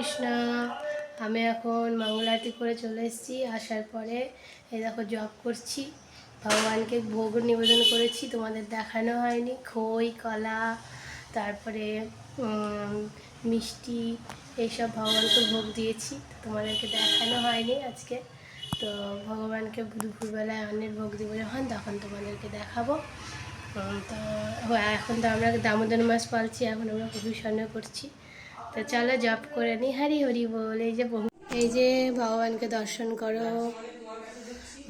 কৃষ্ণ। আমি এখন মঙ্গল আরতি করে চলে এসেছি। আসার পরে এই দেখো জপ করছি, ভগবানকে ভোগ নিবেদন করেছি, তোমাদের দেখানো হয়নি। খই, কলা, তারপরে মিষ্টি, এইসব ভগবানকে ভোগ দিয়েছি, তোমাদেরকে দেখানো হয়নি আজকে। তো ভগবানকে দুপুরবেলায় অন্যের ভোগ দিব যখন, তখন তোমাদেরকে দেখাবো। তো এখন তো আমরা দামোদর মাস পালছি, এখন আমরা অভিষণ্য করছি। তো চলো জপ করে নি। হরি হরি বল। এই যে ভগবানকে দর্শন করো।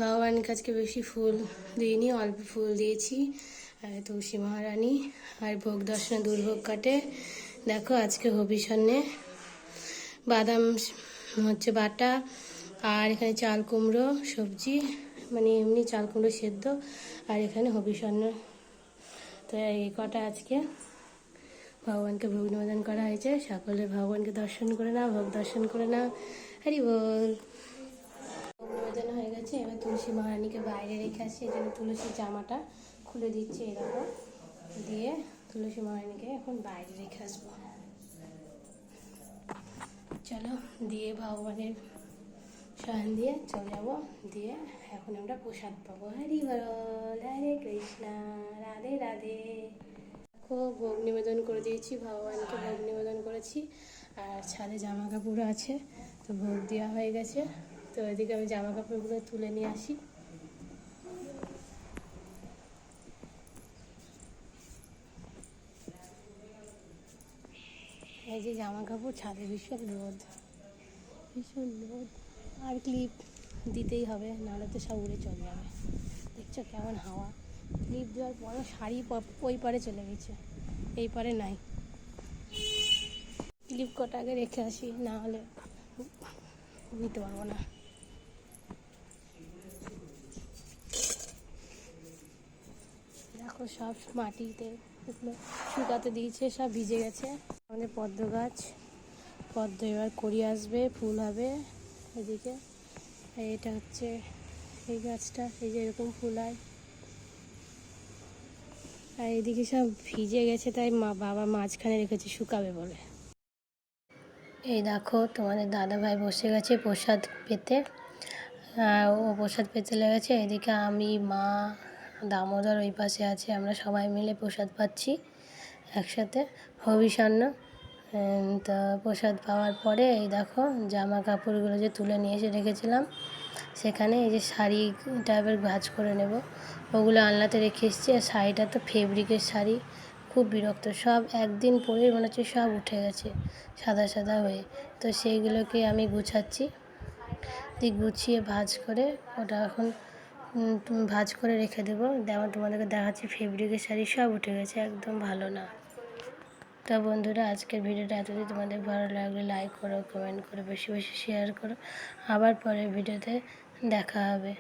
ভগবানকে আজকে বেশি ফুল দিইনি, অল্প ফুল দিয়েছি। তুলসী মহারানী আর ভোগ দর্শনে দুর্ভোগ কাটে। দেখো আজকে হবিষণ্যে বাদাম হচ্ছে বাটা, আর এখানে চাল কুমড়ো সবজি, মানে এমনি চাল কুমড়ো সেদ্ধ, আর এখানে হবিষণ্য। তো এই কটা আজকে ভগবানকে ভোগ নিবেদন করা হয়েছে। সকলে ভগবানকে দর্শন করে নাও, ভোগ দর্শন করে নাও। হরি বল। ভোগ নিবেদন হয়ে গেছে। এবার তুলসী মহারানীকে বাইরে রেখে আসি, এই জন্য তুলসীর জামাটা খুলে দিচ্ছে এরকম দিয়ে। তুলসী মহারানীকে এখন বাইরে রেখে আসবো। চলো দিয়ে ভগবানের শয়ন দিয়ে চলে যাবো, দিয়ে এখন আমরা প্রসাদ পাবো। হরি বল। হরে কৃষ্ণ, রাধে রাধে। ভোগ নিবেদন করে দিয়েছি, ভগবানকে ভোগ নিবেদন করেছি। আর ছাদে জামা কাপড় আছে, তো ভোগ দেওয়া হয়ে গেছে। তো এদিকে আমি জামা কাপড়গুলো তুলে নিয়ে আসি। এই যে জামা কাপড়, ছাদে ভীষণ রোদ, ভীষণ রোদ। আর ক্লিপ দিতেই হবে, নাহলে তো সব উড়ে চলে যাবে। দেখছো কেমন হাওয়া। ক্লিপ দেওয়ার পরও শাড়ি ওই পারে চলে গেছে, এই পারে নাই। ক্লিপ কটা আগে রেখে আসি, না হলে নিতে পারবো না। দেখো সব মাটিতে শুকাতে দিয়েছে, সব ভিজে গেছে। আমাদের পদ্ম গাছ, পদ্ম এবার করি আসবে, ফুল হবে। এদিকে এটা হচ্ছে এই গাছটা, এই যে এরকম ফুল হয়। আর এদিকে সব ভিজে গেছে, তাই বাবা মাঝখানে রেখেছে শুকাবে বলে। এই দেখো তোমাদের দাদাভাই বসে গেছে প্রসাদ পেতে। ও প্রসাদ পেতে লেগেছে। এদিকে আমি, মা, দামোদর ওই পাশে আছে, আমরা সবাই মিলে প্রসাদ পাচ্ছি একসাথে হবিষণ্য। তো প্রসাদ পাওয়ার পরে এই দেখো জামা কাপড়গুলো যে তুলে নিয়ে এসে রেখেছিলাম, সেখানে এই যে শাড়ি টাইপের ভাঁজ করে নেব, ওগুলো আলনাতে রেখে এসেছি। আর শাড়িটা তো ফেব্রিকের শাড়ি, খুব বিরক্ত, সব একদিন পরেই মনে হচ্ছে সব উঠে গেছে সাদা সাদা হয়ে। তো সেইগুলোকে আমি গুছাচ্ছি, গুছিয়ে ভাঁজ করে ওটা এখন ভাঁজ করে রেখে দেবো। যেমন তোমাদেরকে দেখাচ্ছি, ফেব্রিকের শাড়ি সব উঠে গেছে, একদম ভালো না। তো বন্ধুরা আজকের ভিডিওটা এতদিন, তোমাদের ভালো লাগলে লাইক করো, কমেন্ট করো, বেশি বেশি শেয়ার করো। আবার পরের ভিডিওতে দেখা হবে।